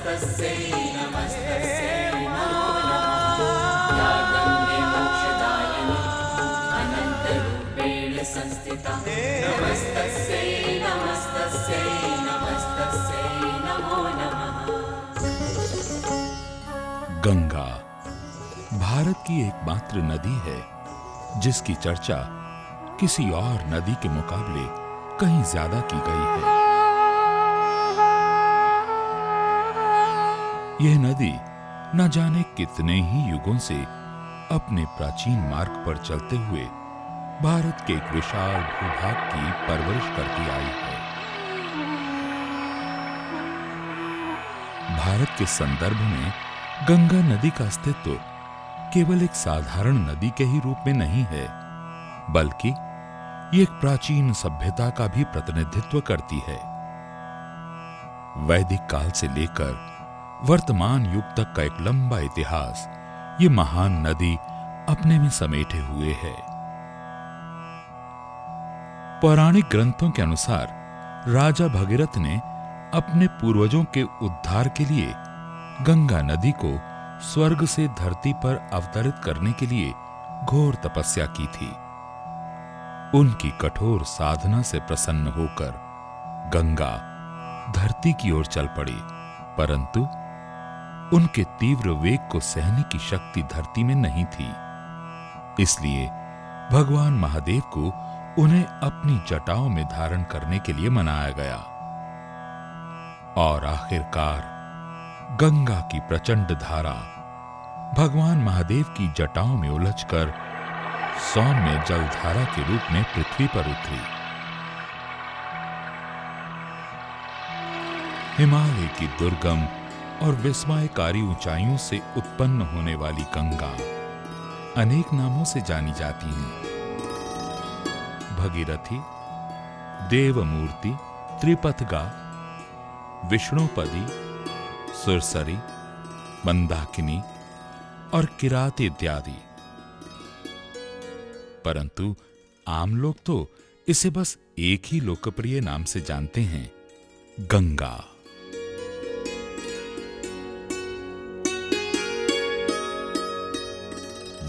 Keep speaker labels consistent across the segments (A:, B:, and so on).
A: नमस्तस्यै नमस्तस्यै नमो नमः। या गङ्गे मोक्षदायिनी अनन्तरूपेण संस्थिता नमस्तस्यै नमस्तस्यै नमस्तस्यै नमो नमः।
B: गंगा भारत की एकमात्र नदी है जिसकी चर्चा किसी और नदी के मुकाबले कहीं ज्यादा की गई है। यह नदी न जाने कितने ही युगों से अपने प्राचीन मार्ग पर चलते हुए भारत के एक विशाल भूभाग की परवरिश करती आई है। भारत के संदर्भ में गंगा नदी का अस्तित्व केवल एक साधारण नदी के ही रूप में नहीं है, बल्कि ये एक प्राचीन सभ्यता का भी प्रतिनिधित्व करती है। वैदिक काल से लेकर वर्तमान युग तक का एक लंबा इतिहास ये महान नदी अपने में समेटे हुए है। पौराणिक ग्रंथों के अनुसार राजा भगीरथ ने अपने पूर्वजों के उद्धार के लिए गंगा नदी को स्वर्ग से धरती पर अवतरित करने के लिए घोर तपस्या की थी। उनकी कठोर साधना से प्रसन्न होकर गंगा धरती की ओर चल पड़ी, परंतु उनके तीव्र वेग को सहने की शक्ति धरती में नहीं थी। इसलिए भगवान महादेव को उन्हें अपनी जटाओं में धारण करने के लिए मनाया गया और आखिरकार गंगा की प्रचंड धारा भगवान महादेव की जटाओं में उलझकर सौम्य जलधारा के रूप में पृथ्वी पर उतरी। हिमालय की दुर्गम और विस्मयकारी ऊंचाइयों से उत्पन्न होने वाली गंगा अनेक नामों से जानी जाती हैं। भगीरथी, देवमूर्ति, त्रिपथगा, विष्णुपदी, सुरसरी, मंदाकिनी और किराती इत्यादि। परंतु आम लोग तो इसे बस एक ही लोकप्रिय नाम से जानते हैं, गंगा।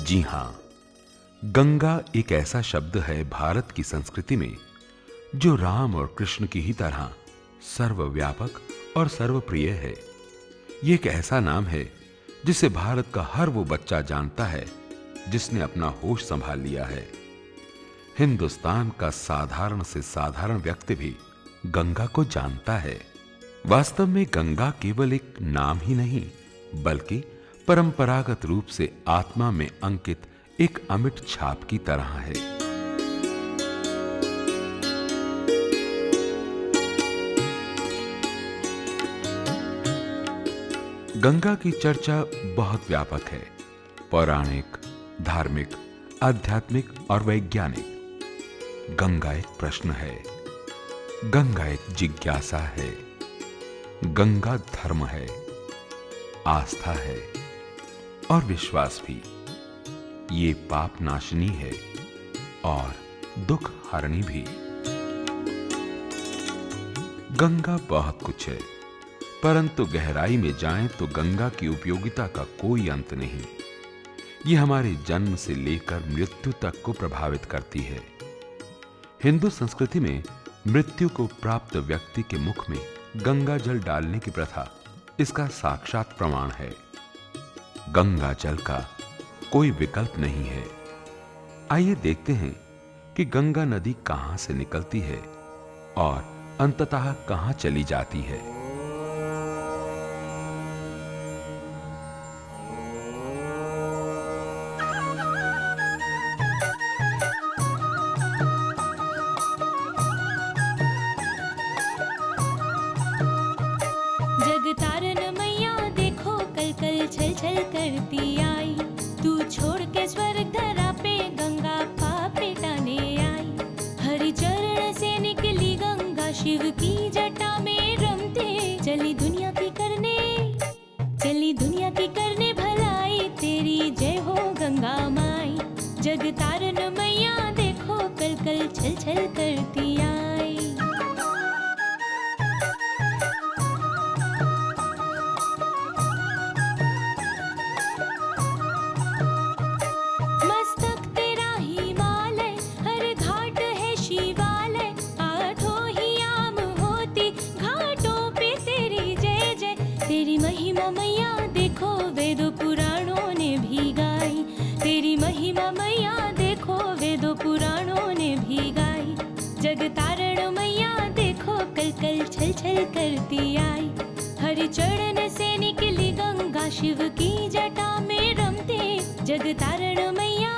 C: जी हां, गंगा एक ऐसा शब्द है भारत की संस्कृति में जो राम और कृष्ण की ही तरह सर्वव्यापक और सर्वप्रिय है। ये एक ऐसा नाम है जिसे भारत का हर वो बच्चा जानता है जिसने अपना होश संभाल लिया है। हिंदुस्तान का साधारण से साधारण व्यक्ति भी गंगा को जानता है। वास्तव में गंगा केवल एक नाम ही नहीं, बल्कि परंपरागत रूप से आत्मा में अंकित एक अमिट छाप की तरह है। गंगा की चर्चा बहुत व्यापक है, पौराणिक, धार्मिक, आध्यात्मिक और वैज्ञानिक। गंगा एक प्रश्न है, गंगा एक जिज्ञासा है, गंगा धर्म है, आस्था है और विश्वास भी। ये पाप नाशनी है और दुख हरणी भी। गंगा बहुत कुछ है, परंतु गहराई में जाएं तो गंगा की उपयोगिता का कोई अंत नहीं। ये हमारे जन्म से लेकर मृत्यु तक को प्रभावित करती है। हिंदू संस्कृति में मृत्यु को प्राप्त व्यक्ति के मुख में गंगा जल डालने की प्रथा इसका साक्षात प्रमाण है। गंगा जल का कोई विकल्प नहीं है। आइए देखते हैं कि गंगा नदी कहां से निकलती है और अंततः कहां चली जाती है।
D: जगतारन मैया देखो कल कल छल छल करती आई, तू छोड़ के स्वर्ग धरा पे गंगा पाप मिटाने आई। हरि चरण से निकली गंगा शिव की जटा में रमते, चली दुनिया की करने भलाई, तेरी जय हो गंगा माई। जगतारन मैया देखो कल कल छल छल करती आई। कल कल छल छल करती आई। हर चरण से निकली गंगा शिव की जटा में रमते जग तारण मैया।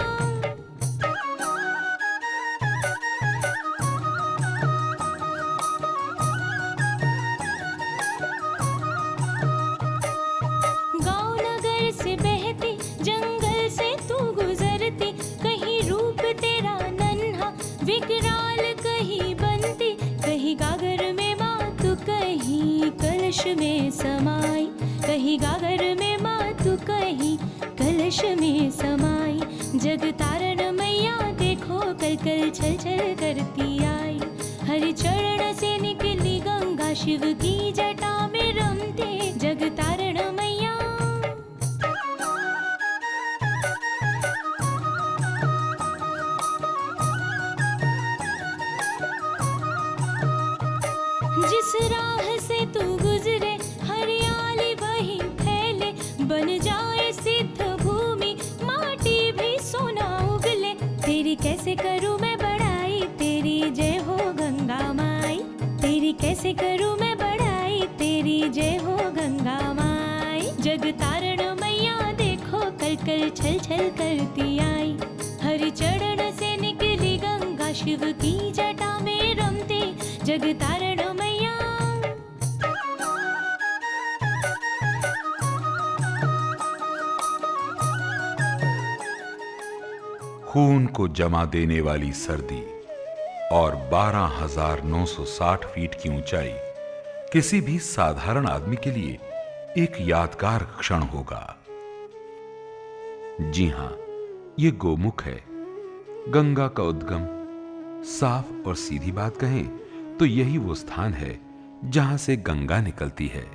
D: गाँव नगर से बहती जंगल से तू गुजरती, कहीं रूप तेरा नन्हा विकराल कहीं बनती, कहीं गागर में माँ तू कहीं कलश में समाई, कहीं गागर में माँ तू कहीं कलश में समाई। जग तारण मैया देखो कल कल छल छल करती आई। हर चरण से निकली गंगा शिव की जटा में रमते जग तारण मैया। जिस राह से तू गुजरे हरियाली वही फैले, बन जाए सिद्ध भूमि माटी भी सोना उगले। तेरी कैसे करूं मैं बड़ाई, तेरी जय हो गंगा माई। तेरी कैसे करूं मैं बड़ाई, तेरी जय हो गंगा माई। जग तारण मैया देखो कल कल छल छल करती आई। हर चरण से निकली गंगा शिव की जटा में रमते जग तारण मैया।
C: खून को जमा देने वाली सर्दी और 12,960 फीट की ऊंचाई किसी भी साधारण आदमी के लिए एक यादगार क्षण होगा। जी हां, ये गोमुख है, गंगा का उद्गम। साफ और सीधी बात कहें तो यही वो स्थान है जहां से गंगा निकलती है।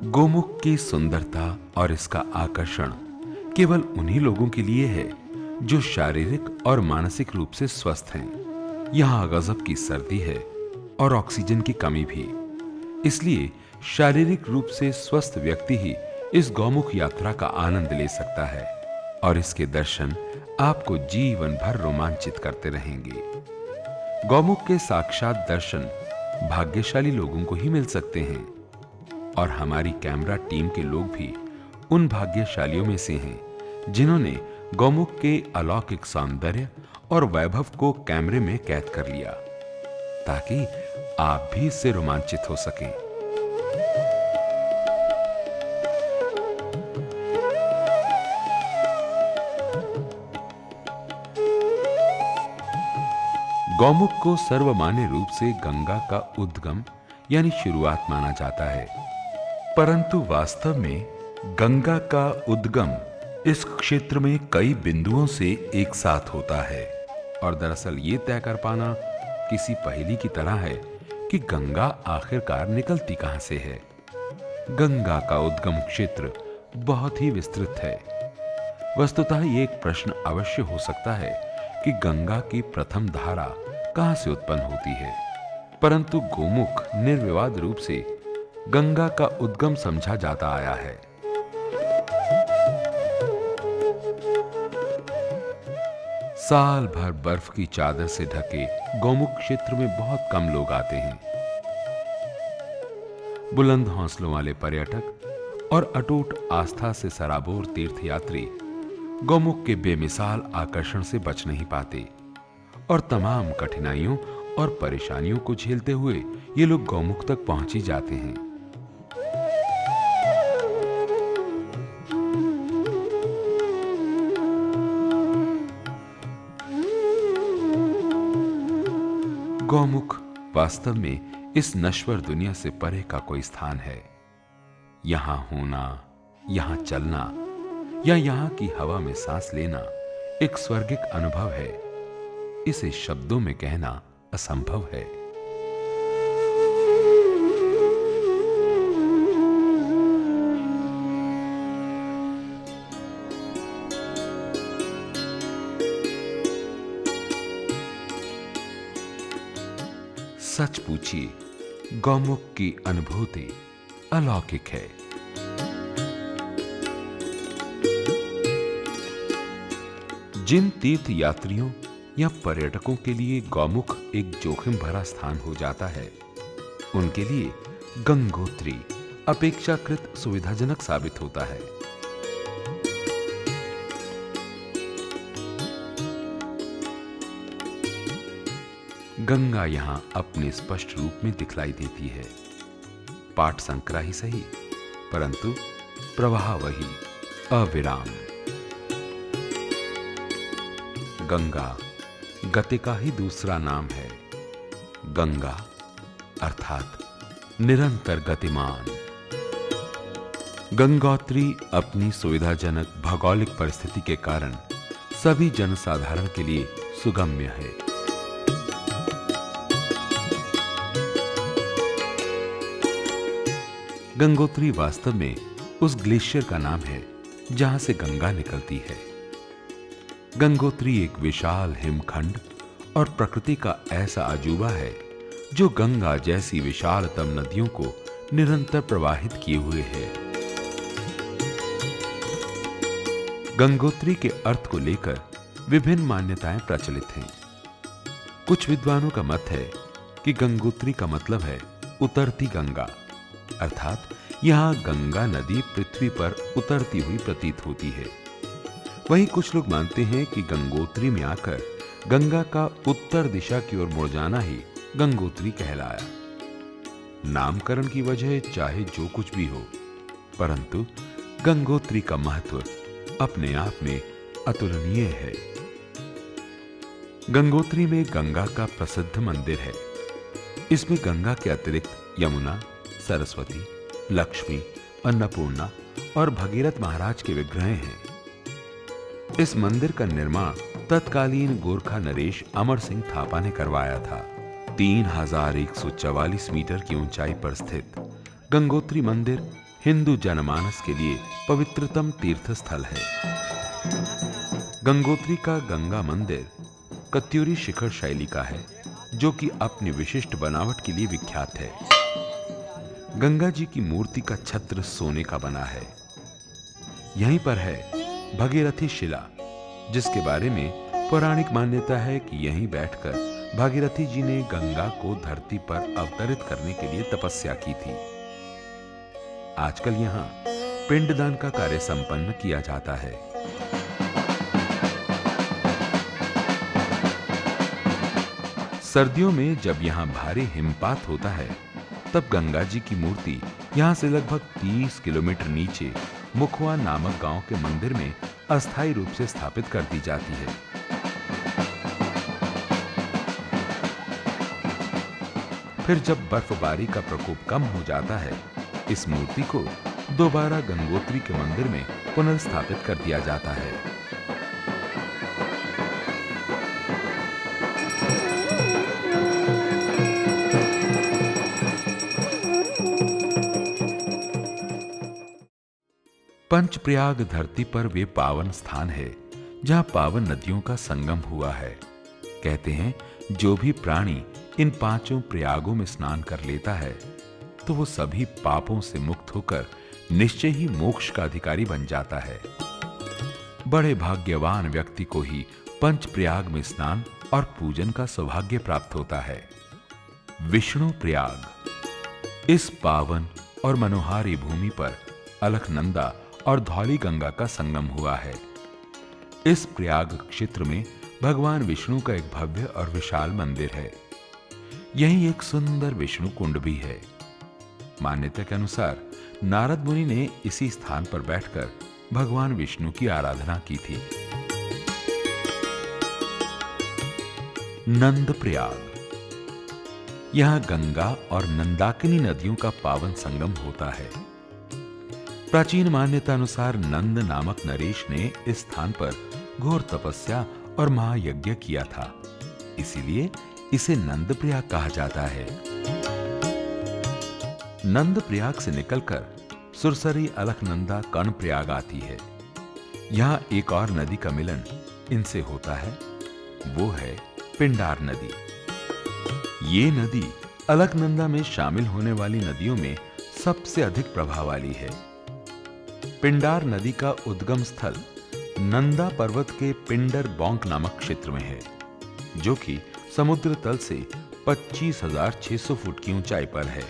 C: गोमुख की सुंदरता और इसका आकर्षण केवल उन्हीं लोगों के लिए है जो शारीरिक और मानसिक रूप से स्वस्थ हैं। यहां गजब की सर्दी है और ऑक्सीजन की कमी भी, इसलिए शारीरिक रूप से स्वस्थ व्यक्ति ही इस गौमुख यात्रा का आनंद ले सकता है और इसके दर्शन आपको जीवन भर रोमांचित करते रहेंगे। गौमुख के साक्षात दर्शन भाग्यशाली लोगों को ही मिल सकते हैं और हमारी कैमरा टीम के लोग भी उन भाग्यशालियों में से हैं जिन्होंने गौमुख के अलौकिक सौंदर्य और वैभव को कैमरे में कैद कर लिया ताकि आप भी इससे रोमांचित हो सकें। गौमुख को सर्वमान्य रूप से गंगा का उद्गम यानी शुरुआत माना जाता है, परंतु वास्तव में गंगा का उद्गम इस क्षेत्र में कई बिंदुओं से एक साथ होता है और दरअसल ये तय कर पाना किसी पहेली की तरह है कि गंगा आखिरकार निकलती कहां से है। गंगा का उद्गम क्षेत्र बहुत ही विस्तृत है। वस्तुतः ये एक प्रश्न अवश्य हो सकता है कि गंगा की प्रथम धारा कहां से उत्पन्न होती है, परंतु गोमुख निर्विवाद रूप से गंगा का उद्गम समझा जाता आया है। साल भर बर्फ की चादर से ढके गौमुख क्षेत्र में बहुत कम लोग आते हैं। बुलंद हौसलों वाले पर्यटक और अटूट आस्था से सराबोर तीर्थयात्री गौमुख के बेमिसाल आकर्षण से बच नहीं पाते और तमाम कठिनाइयों और परेशानियों को झेलते हुए ये लोग गौमुख तक पहुंच ही जाते हैं। गौमुख वास्तव में इस नश्वर दुनिया से परे का कोई स्थान है। यहां होना, यहां चलना या यहां की हवा में सांस लेना एक स्वर्गिक अनुभव है। इसे शब्दों में कहना असंभव है। सच पूछिए, गौमुख की अनुभूति अलौकिक है। जिन तीर्थ यात्रियों या पर्यटकों के लिए गौमुख एक जोखिम भरा स्थान हो जाता है, उनके लिए गंगोत्री अपेक्षाकृत सुविधाजनक साबित होता है। गंगा यहां अपने स्पष्ट रूप में दिखलाई देती है। पाठ संकरा ही सही, परंतु प्रवाह वही अविराम। गंगा गति का ही दूसरा नाम है। गंगा अर्थात निरंतर गतिमान। गंगोत्री अपनी सुविधाजनक भौगोलिक परिस्थिति के कारण सभी जनसाधारण के लिए सुगम्य है। गंगोत्री वास्तव में उस ग्लेशियर का नाम है जहां से गंगा निकलती है। गंगोत्री एक विशाल हिमखंड और प्रकृति का ऐसा अजूबा है जो गंगा जैसी विशालतम नदियों को निरंतर प्रवाहित किए हुए है। गंगोत्री के अर्थ को लेकर विभिन्न मान्यताएं प्रचलित हैं। कुछ विद्वानों का मत है कि गंगोत्री का मतलब है उतरती गंगा, अर्थात यहां गंगा नदी पृथ्वी पर उतरती हुई प्रतीत होती है। वहीं कुछ लोग मानते हैं कि गंगोत्री में आकर गंगा का उत्तर दिशा की ओर मुड़ जाना ही गंगोत्री कहलाया। नामकरण की वजह चाहे जो कुछ भी हो, परंतु गंगोत्री का महत्व अपने आप में अतुलनीय है। गंगोत्री में गंगा का प्रसिद्ध मंदिर है। इसमें गंगा के अतिरिक्त यमुना, सरस्वती, लक्ष्मी, अन्नपूर्णा और भगीरथ महाराज के विग्रह हैं। इस मंदिर का निर्माण तत्कालीन गोरखा नरेश अमर सिंह थापा ने करवाया था। 3144 मीटर की ऊंचाई पर स्थित गंगोत्री मंदिर हिंदू जनमानस के लिए पवित्रतम तीर्थ स्थल है। गंगोत्री का गंगा मंदिर कत्यूरी शिखर शैली का है, जो कि अपनी विशिष्ट बनावट के लिए विख्यात है। गंगा जी की मूर्ति का छत्र सोने का बना है। यहीं पर है भगीरथी शिला, जिसके बारे में पौराणिक मान्यता है कि यहीं बैठकर भागीरथी जी ने गंगा को धरती पर अवतरित करने के लिए तपस्या की थी। आजकल यहां पिंडदान का कार्य संपन्न किया जाता है। सर्दियों में जब यहां भारी हिमपात होता है, तब गंगा जी की मूर्ति यहां से लगभग 30 किलोमीटर नीचे मुखवा नामक गांव के मंदिर में अस्थायी रूप से स्थापित कर दी जाती है। फिर जब बर्फबारी का प्रकोप कम हो जाता है, इस मूर्ति को दोबारा गंगोत्री के मंदिर में पुनर्स्थापित कर दिया जाता है। पंचप्रयाग धरती पर वे पावन स्थान है जहां पावन नदियों का संगम हुआ है। कहते हैं जो भी प्राणी इन पांचों प्रयागों में स्नान कर लेता है तो वो सभी पापों से मुक्त होकर निश्चय ही मोक्ष का अधिकारी बन जाता है। बड़े भाग्यवान व्यक्ति को ही पंचप्रयाग में स्नान और पूजन का सौभाग्य प्राप्त होता है। विष्णु प्रयाग। इस पावन और मनोहारी भूमि पर अलकनंदा और धौली गंगा का संगम हुआ है। इस प्रयाग क्षेत्र में भगवान विष्णु का एक भव्य और विशाल मंदिर है। यहीं एक सुंदर विष्णु कुंड भी है। मान्यता के अनुसार नारद मुनि ने इसी स्थान पर बैठकर भगवान विष्णु की आराधना की थी। नंद प्रयाग। यहां गंगा और नंदाकिनी नदियों का पावन संगम होता है। प्राचीन मान्यता अनुसार नंद नामक नरेश ने इस स्थान पर घोर तपस्या और महायज्ञ किया था, इसीलिए इसे नंद प्रयाग कहा जाता है। नंद प्रयाग से निकलकर सुरसरी अलकनंदा कर्ण प्रयाग आती है। यहां एक और नदी का मिलन इनसे होता है, वो है पिंडार नदी। ये नदी अलकनंदा में शामिल होने वाली नदियों में सबसे अधिक प्रभाव वाली है। पिंडार नदी का उद्गम स्थल नंदा पर्वत के पिंडर बॉन्क नामक क्षेत्र में है, जो कि समुद्र तल से 25,600 फुट की ऊंचाई पर है।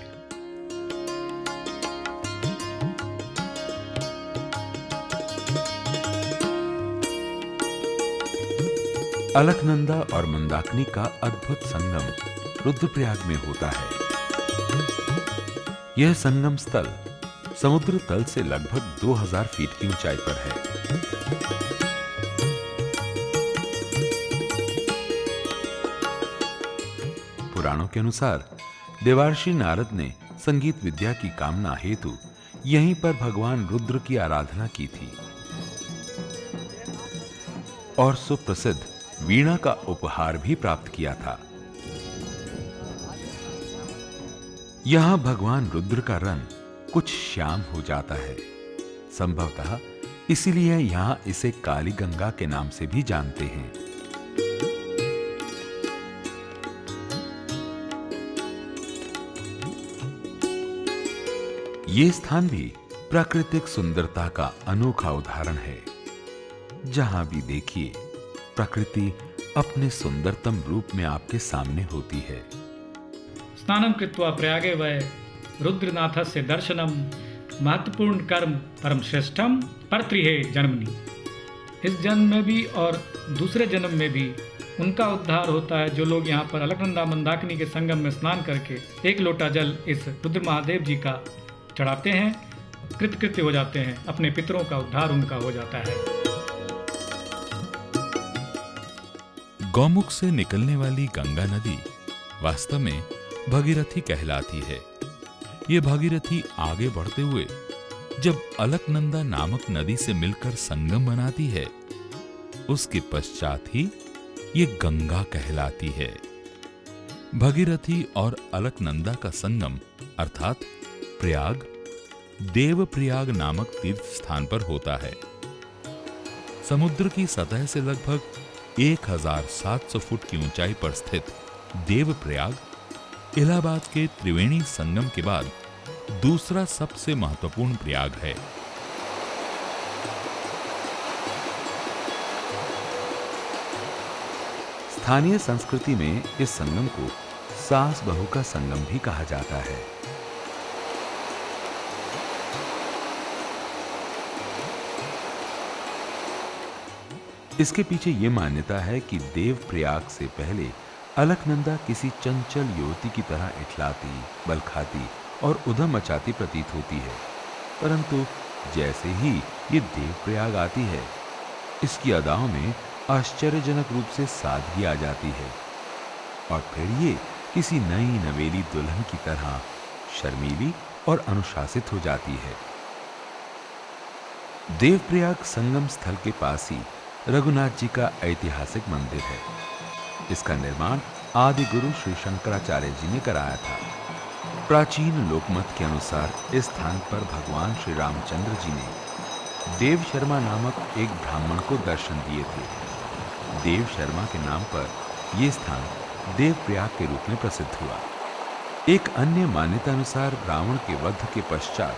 C: अलकनंदा और मंदाकिनी का अद्भुत संगम रुद्रप्रयाग में होता है। यह संगम स्थल समुद्र तल से लगभग 2000 फीट की ऊंचाई पर है। पुराणों के अनुसार देवर्षि नारद ने संगीत विद्या की कामना हेतु यहीं पर भगवान रुद्र की आराधना की थी और सुप्रसिद्ध वीणा का उपहार भी प्राप्त किया था। यहां भगवान रुद्र का रंग कुछ श्याम हो जाता है, संभवतः इसीलिए यहां इसे काली गंगा के नाम से भी जानते हैं। ये स्थान भी प्राकृतिक सुंदरता का अनोखा उदाहरण है। जहां भी देखिए प्रकृति अपने सुंदरतम रूप में आपके सामने होती है।
E: स्नानं कृत्वा प्रयागे वै रुद्रनाथस्य दर्शनम महत्वपूर्ण कर्म परम श्रेष्ठम परत्रिहे जन्मनि। इस जन्म में भी और दूसरे जन्म में भी उनका उद्धार होता है जो लोग यहाँ पर अलकनंदा मंदाकिनी के संगम में स्नान करके एक लोटा जल इस रुद्र महादेव जी का चढ़ाते हैं, कृतकृत्य हो जाते हैं, अपने पितरों का उद्धार उनका हो जाता है।
B: गौमुख से निकलने वाली गंगा नदी वास्तव में भगीरथी कहलाती है। ये भगीरथी आगे बढ़ते हुए जब अलकनंदा नामक नदी से मिलकर संगम बनाती है, उसके पश्चात ही ये गंगा कहलाती है। भगीरथी और अलकनंदा का संगम अर्थात प्रयाग देवप्रयाग नामक तीर्थ स्थान पर होता है। समुद्र की सतह से लगभग 1700 फुट की ऊंचाई पर स्थित देवप्रयाग इलाहाबाद के त्रिवेणी संगम के बाद दूसरा सबसे महत्वपूर्ण प्रयाग है।
C: स्थानीय संस्कृति में इस संगम को सास बहू का संगम भी कहा जाता है। इसके पीछे यह मान्यता है कि देवप्रयाग से पहले अलकनंदा किसी चंचल युवती की तरह इठलाती, बल खाती और उधम मचाती प्रतीत होती है, परंतु जैसे ही ये देवप्रयाग आती है, इसकी अदाओं में आश्चर्यजनक रूप से सादगी आ जाती है और फिर ये किसी नई नवेली दुल्हन की तरह शर्मीली और अनुशासित हो जाती है। देवप्रयाग संगम स्थल के पास ही रघुनाथ जी का ऐतिहासिक मंदिर है। इसका निर्माण आदि गुरु श्री शंकराचार्य जी ने कराया था। प्राचीन लोकमत के अनुसार इस स्थान पर भगवान श्री रामचंद्र जी ने देव शर्मा नामक एक ब्राह्मण को दर्शन दिए थे। देव शर्मा के नाम पर यह स्थान देवप्रयाग के रूप में प्रसिद्ध हुआ। एक अन्य मान्यता अनुसार रावण के वध के पश्चात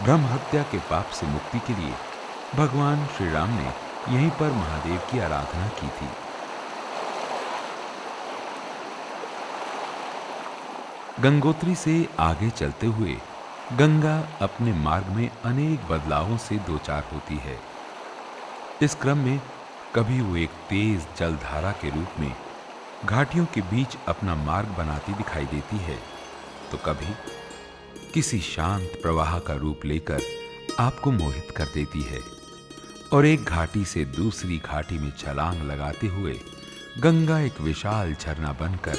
C: ब्रह्म हत्या के पाप से मुक्ति के लिए भगवान श्री राम ने यहीं पर महादेव की आराधना की थी। गंगोत्री से आगे चलते हुए गंगा अपने मार्ग में अनेक बदलावों से दो चार होती है। इस क्रम में कभी वो एक तेज जलधारा के रूप में घाटियों के बीच अपना मार्ग बनाती दिखाई देती है, तो कभी किसी शांत प्रवाह का रूप लेकर आपको मोहित कर देती है और एक घाटी से दूसरी घाटी में छलांग लगाते हुए गंगा एक विशाल झरना बनकर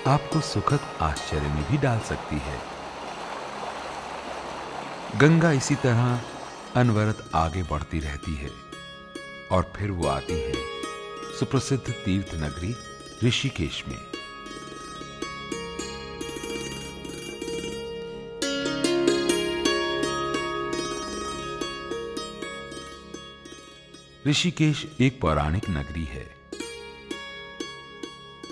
C: आपको सुखद आश्चर्य में भी डाल सकती है। गंगा इसी तरह अनवरत आगे बढ़ती रहती है और फिर वो आती है सुप्रसिद्ध तीर्थ नगरी ऋषिकेश में। ऋषिकेश एक पौराणिक नगरी है।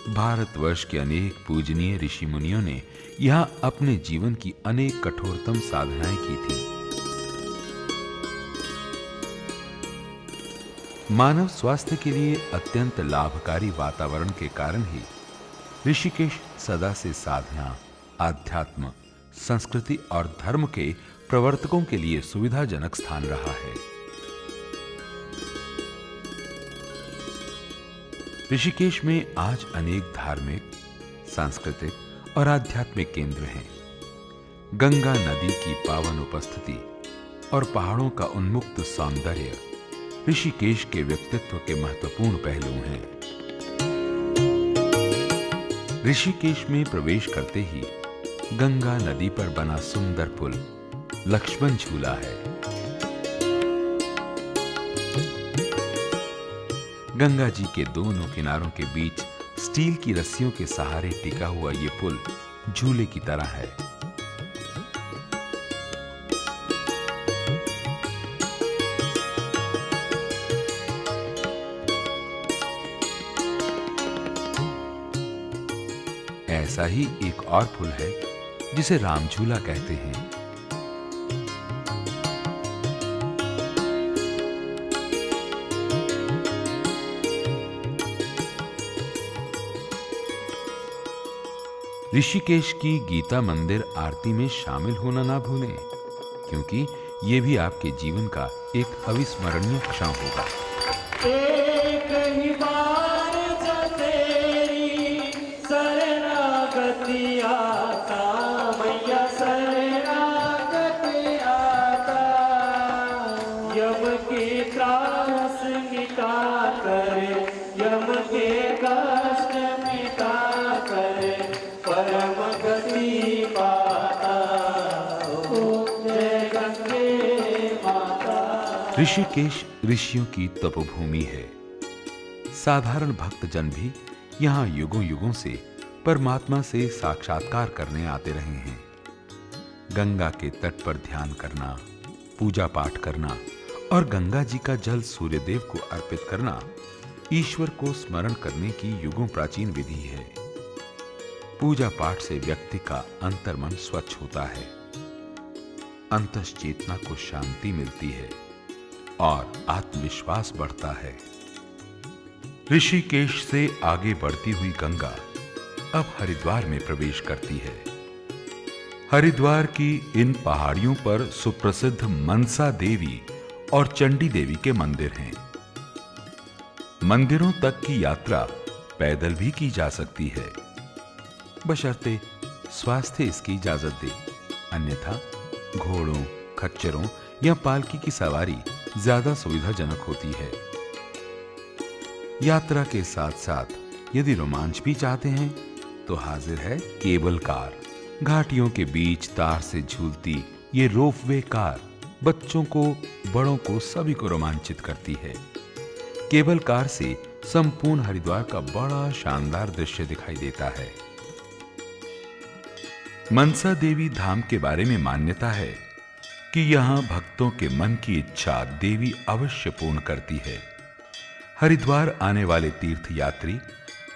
C: भारतवर्ष के अनेक पूजनीय ऋषि मुनियों ने यहां अपने जीवन की अनेक कठोरतम साधनाएं की थी। मानव स्वास्थ्य के लिए अत्यंत लाभकारी वातावरण के कारण ही ऋषिकेश सदा से साधना, आध्यात्म, संस्कृति और धर्म के प्रवर्तकों के लिए सुविधाजनक स्थान रहा है। ऋषिकेश में आज अनेक धार्मिक, सांस्कृतिक और आध्यात्मिक केंद्र हैं। गंगा नदी की पावन उपस्थिति और पहाड़ों का उन्मुक्त सौंदर्य ऋषिकेश के व्यक्तित्व के महत्वपूर्ण पहलू हैं। ऋषिकेश में प्रवेश करते ही गंगा नदी पर बना सुंदर पुल लक्ष्मण झूला है। गंगा जी के दोनों किनारों के बीच स्टील की रस्सियों के सहारे टिका हुआ ये पुल झूले की तरह है। ऐसा ही एक और पुल है जिसे राम झूला कहते हैं। ऋषिकेश की गीता मंदिर आरती में शामिल होना ना भूलें, क्योंकि ये भी आपके जीवन का एक अविस्मरणीय क्षण होगा।
F: एक ही बार जो तेरी शरणागति आता, मैया शरणागति आता, यम के त्रास मिटा कर, यम के कष्ट मिटा कर, परम गति पाता। ओ जय गंगे माता।
C: ऋषिकेश ऋषियों की तपोभूमि है। साधारण भक्तजन भी यहाँ युगों युगों से परमात्मा से साक्षात्कार करने आते रहे हैं। गंगा के तट पर ध्यान करना, पूजा पाठ करना और गंगा जी का जल सूर्यदेव को अर्पित करना ईश्वर को स्मरण करने की युगों प्राचीन विधि है। पूजा पाठ से व्यक्ति का अंतर्मन स्वच्छ होता है, अंतश्चेतना को शांति मिलती है और आत्मविश्वास बढ़ता है। ऋषिकेश से आगे बढ़ती हुई गंगा अब हरिद्वार में प्रवेश करती है। हरिद्वार की इन पहाड़ियों पर सुप्रसिद्ध मनसा देवी और चंडी देवी के मंदिर हैं। मंदिरों तक की यात्रा पैदल भी की जा सकती है, बशर्ते स्वास्थ्य इसकी इजाजत दे, अन्यथा घोड़ों, खच्चरों या पालकी की सवारी ज्यादा सुविधाजनक होती है। यात्रा के साथ साथ यदि रोमांच भी चाहते हैं तो हाजिर है केबल कार। घाटियों के बीच तार से झूलती ये रोपवे कार बच्चों को, बड़ों को, सभी को रोमांचित करती है। केबल कार से संपूर्ण हरिद्वार का बड़ा शानदार दृश्य दिखाई देता है। मनसा देवी धाम के बारे में मान्यता है कि यहां भक्तों के मन की इच्छा देवी अवश्य पूर्ण करती है। हरिद्वार आने वाले तीर्थ यात्री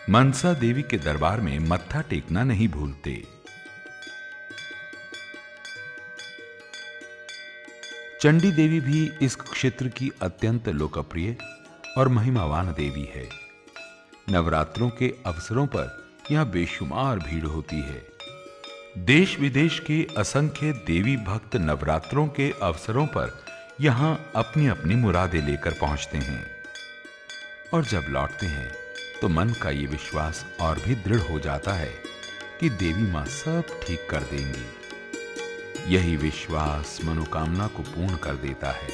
C: मनसा देवी के दरबार में मत्था टेकना नहीं भूलते। चंडी देवी भी इस क्षेत्र की अत्यंत लोकप्रिय और महिमावान देवी है। नवरात्रों के अवसरों पर यहां बेशुमार भीड़ होती है। देश विदेश के असंख्य देवी भक्त नवरात्रों के अवसरों पर यहां अपनी अपनी मुरादें लेकर पहुंचते हैं और जब लौटते हैं तो मन का ये विश्वास और भी दृढ़ हो जाता है कि देवी मां सब ठीक कर देंगी। यही विश्वास मनोकामना को पूर्ण कर देता है।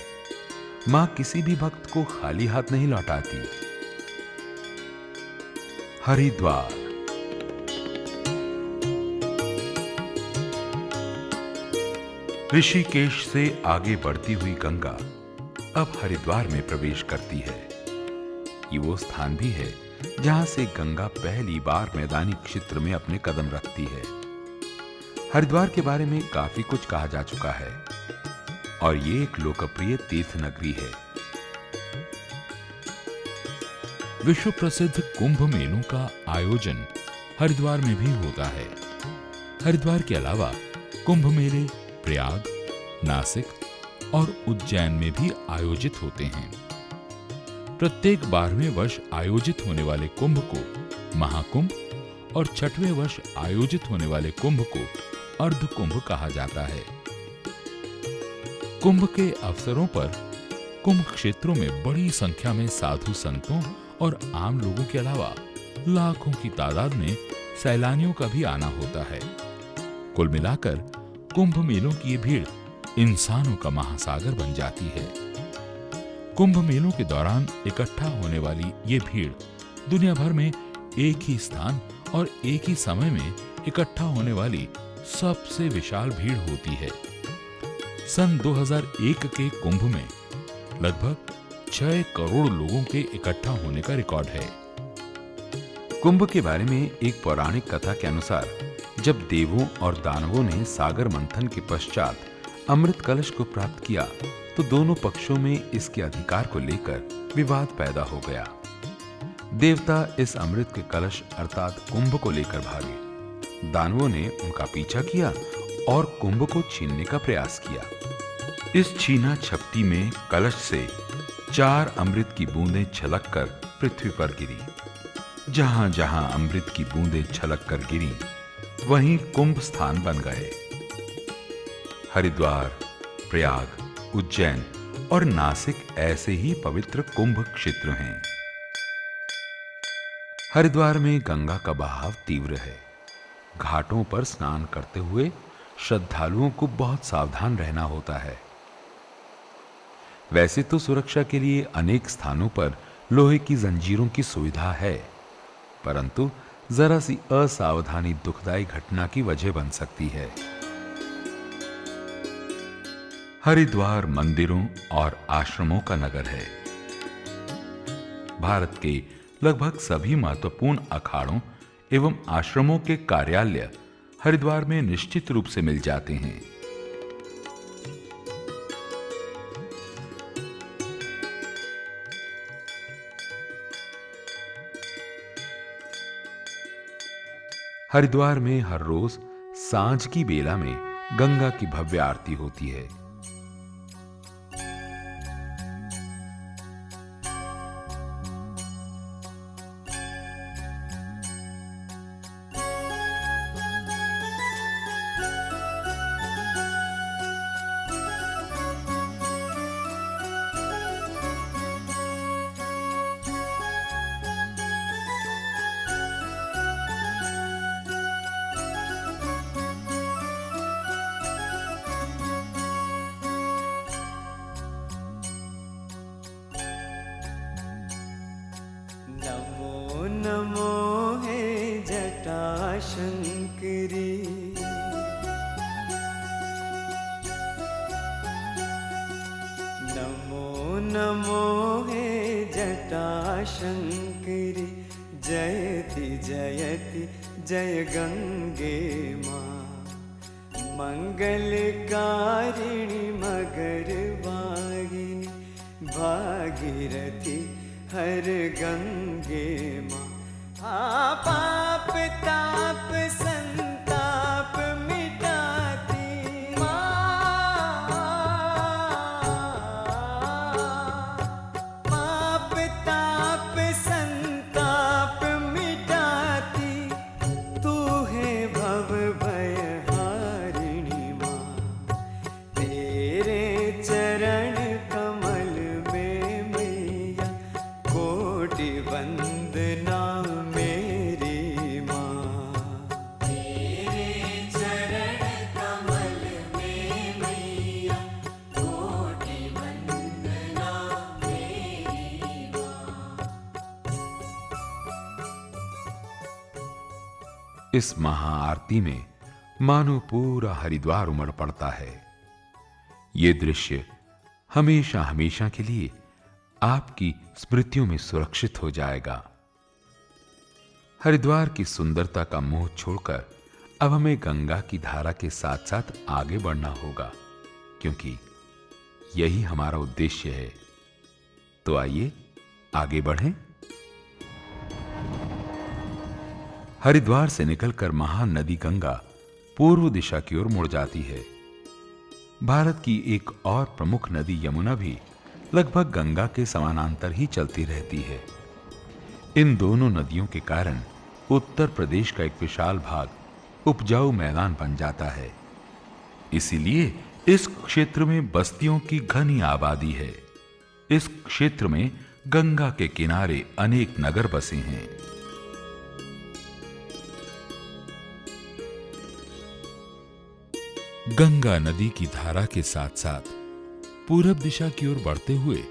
C: मां किसी भी भक्त को खाली हाथ नहीं लौटाती। हरिद्वार ऋषिकेश से आगे बढ़ती हुई गंगा अब हरिद्वार में प्रवेश करती है। ये वो स्थान भी है जहां से गंगा पहली बार मैदानी क्षेत्र में अपने कदम रखती है। हरिद्वार के बारे में काफी कुछ कहा जा चुका है और ये एक लोकप्रिय तीर्थ नगरी है।
B: विश्व प्रसिद्ध कुंभ मेलों का आयोजन हरिद्वार में भी होता है। हरिद्वार के अलावा कुंभ मेले प्रयाग, नासिक और उज्जैन में भी आयोजित होते हैं। प्रत्येक 12वें वर्ष आयोजित होने वाले कुंभ को महाकुंभ और 6वें वर्ष आयोजित होने वाले कुंभ को अर्ध कुंभ कहा जाता है। कुंभ के अवसरों पर कुंभ क्षेत्रों में बड़ी संख्या में साधु संतों और आम लोगों के अलावा लाखों की तादाद में सैलानियों का भी आना होता है। कुल मिलाकर कुंभ मेलों की ये भीड़ इंसानों का महासागर बन जाती है। कुंभ मेलों के दौरान इकट्ठा होने वाली ये भीड़ दुनिया भर में एक ही स्थान और एक ही समय में इकट्ठा होने वाली सबसे विशाल भीड़ होती है। सन 2001 के कुंभ में लगभग 6 करोड़ लोगों के इकट्ठा होने का रिकॉर्ड है।
C: कुंभ के बारे में एक पौराणिक कथा के अनुसार जब देवों और दानवों ने सागर मंथन के पश्चात अमृत कलश को प्राप्त किया तो दोनों पक्षों में इसके अधिकार को लेकर विवाद पैदा हो गया। देवता इस अमृत के कलश अर्थात कुंभ को लेकर भागे। दानवों ने उनका पीछा किया और कुंभ को छीनने का प्रयास किया। इस छीना झपटी में कलश से 4 अमृत की बूंदें छलककर पृथ्वी पर गिरी। जहां जहां अमृत की बूंदें छलककर गिरी वहीं कुंभ स्थान बन गए। हरिद्वार, प्रयाग, उज्जैन और नासिक ऐसे ही पवित्र कुंभ क्षेत्र हैं। हरिद्वार में गंगा का बहाव तीव्र है। घाटों पर स्नान करते हुए श्रद्धालुओं को बहुत सावधान रहना होता है। वैसे तो सुरक्षा के लिए अनेक स्थानों पर लोहे की जंजीरों की सुविधा है, परंतु जरा सी असावधानी दुखदायी घटना की वजह बन सकती है। हरिद्वार मंदिरों और आश्रमों का नगर है। भारत के लगभग सभी महत्वपूर्ण अखाड़ों एवं आश्रमों के कार्यालय हरिद्वार में निश्चित रूप से मिल जाते हैं। हरिद्वार में हर रोज सांझ की बेला में गंगा की भव्य आरती होती है।
F: नमो हे जटाशंकरी, नमो नमो हे जटाशंकरी, जयति जयति जय गंगे मां, मंगलकारिणी मगर वाहिनी, भागीरथी हर गंगे मां। पाप ताप संताप मिटाती मां, पाप ताप संताप मिटाती, तू है भव भयहारिणी मां। तेरे चरण कमल में मैया कोटि वंदना मेरी मां।
A: तेरे चरण कमल में मैया कोटि वंदना मेरी मां।
C: इस महाआरती में मानो पूरा हरिद्वार उमड़ पड़ता है। ये दृश्य हमेशा हमेशा के लिए आपकी स्मृतियों में सुरक्षित हो जाएगा। हरिद्वार की सुंदरता का मोह छोड़कर अब हमें गंगा की धारा के साथ साथ आगे बढ़ना होगा, क्योंकि यही हमारा उद्देश्य है। तो आइए आगे बढ़ें। हरिद्वार से निकलकर महान नदी गंगा पूर्व दिशा की ओर मुड़ जाती है। भारत की एक और प्रमुख नदी यमुना भी लगभग गंगा के समानांतर ही चलती रहती है। इन दोनों नदियों के कारण उत्तर प्रदेश का एक विशाल भाग उपजाऊ मैदान बन जाता है। इसीलिए इस क्षेत्र में बस्तियों की घनी आबादी है। इस क्षेत्र में गंगा के किनारे अनेक नगर बसे हैं।
B: गंगा नदी की धारा के साथ साथ पूरब दिशा की ओर बढ़ते हुए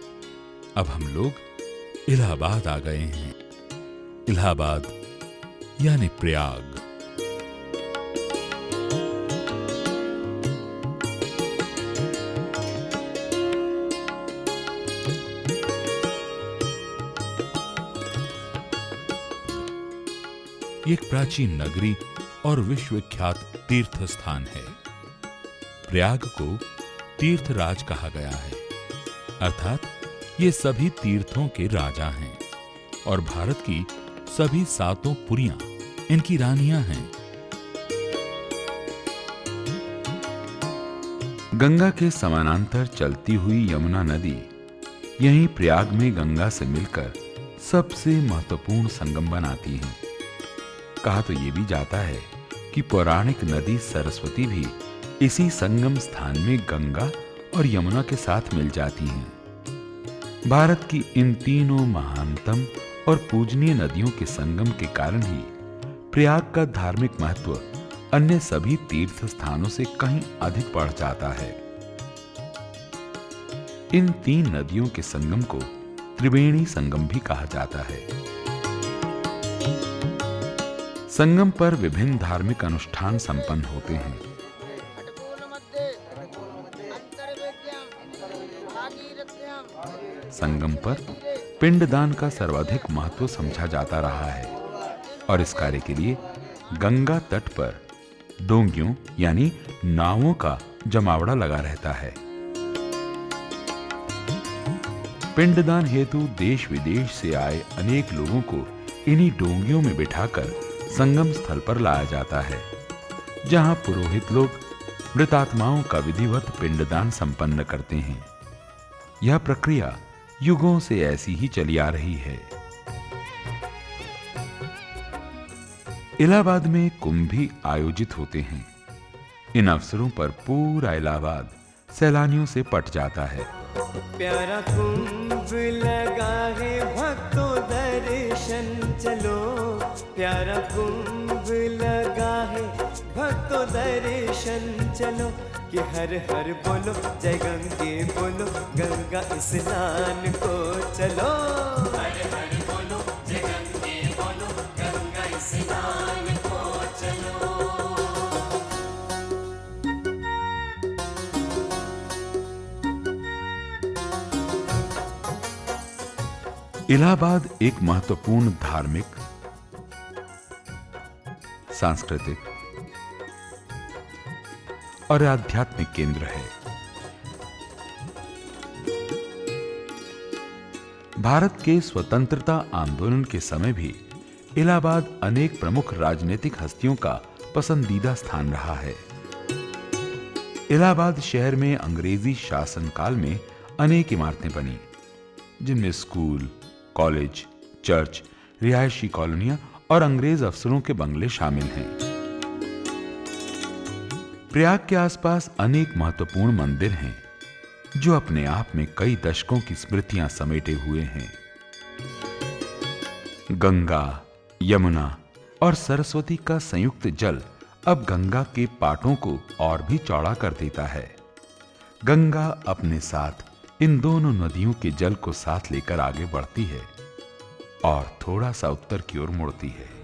B: अब हम लोग इलाहाबाद आ गए हैं। इलाहाबाद यानी प्रयाग। एक प्राचीन नगरी और विश्वविख्यात तीर्थ स्थान है। प्रयाग को तीर्थराज कहा गया है, अर्थात ये सभी तीर्थों के राजा हैं और भारत की सभी सातों पुरियां इनकी रानियां हैं।
C: गंगा के समानांतर चलती हुई यमुना नदी यहीं प्रयाग में गंगा से मिलकर सबसे महत्वपूर्ण संगम बनाती है। कहा तो ये भी जाता है कि पौराणिक नदी सरस्वती भी इसी संगम स्थान में गंगा और यमुना के साथ मिल जाती हैं। भारत की इन तीनों महानतम और पूजनीय नदियों के संगम के कारण ही प्रयाग का धार्मिक महत्व अन्य सभी तीर्थ स्थानों से कहीं अधिक बढ़ जाता है। इन तीन नदियों के संगम को त्रिवेणी संगम भी कहा जाता है। संगम पर विभिन्न धार्मिक अनुष्ठान संपन्न होते हैं। संगम पर पिंडदान का सर्वाधिक महत्व समझा जाता रहा है और इस कार्य के लिए गंगा तट पर डोंगियों यानी नावों का जमावड़ा लगा रहता है। पिंडदान हेतु देश विदेश से आए अनेक लोगों को इन्हीं डोंगियों में बिठाकर संगम स्थल पर लाया जाता है, जहां पुरोहित लोग मृतात्माओं का विधिवत पिंडदान संपन्न करते हैं। यह प्रक्रिया युगों से ऐसी ही चली आ रही है। इलाहाबाद में कुंभ भी आयोजित होते हैं। इन अवसरों पर पूरा इलाहाबाद सैलानियों से पट जाता है।
F: प्यारा कुंभ लगा है भक्तों दर्शन चलो, प्यारा कुंभ लगा है भक्तों दर्शन चलो, कि हर हर बोलो जय गंगे बोलो गंगा स्नान को चलो।
A: हर हर बोलो जय गंगे बोलो गंगा स्नान को चलो।
C: इलाहाबाद एक महत्वपूर्ण धार्मिक, सांस्कृतिक और आध्यात्मिक केंद्र है। भारत के स्वतंत्रता आंदोलन के समय भी इलाहाबाद अनेक प्रमुख राजनीतिक हस्तियों का पसंदीदा स्थान रहा है। इलाहाबाद शहर में अंग्रेजी शासनकाल में अनेक इमारतें बनी, जिनमें स्कूल, कॉलेज, चर्च, रिहायशी कॉलोनियां और अंग्रेज अफसरों के बंगले शामिल हैं। प्रयाग के आसपास अनेक महत्वपूर्ण मंदिर हैं, जो अपने आप में कई दशकों की स्मृतियां समेटे हुए हैं। गंगा, यमुना और सरस्वती का संयुक्त जल अब गंगा के पाटों को और भी चौड़ा कर देता है। गंगा अपने साथ इन दोनों नदियों के जल को साथ लेकर आगे बढ़ती है और थोड़ा सा उत्तर की ओर मुड़ती है।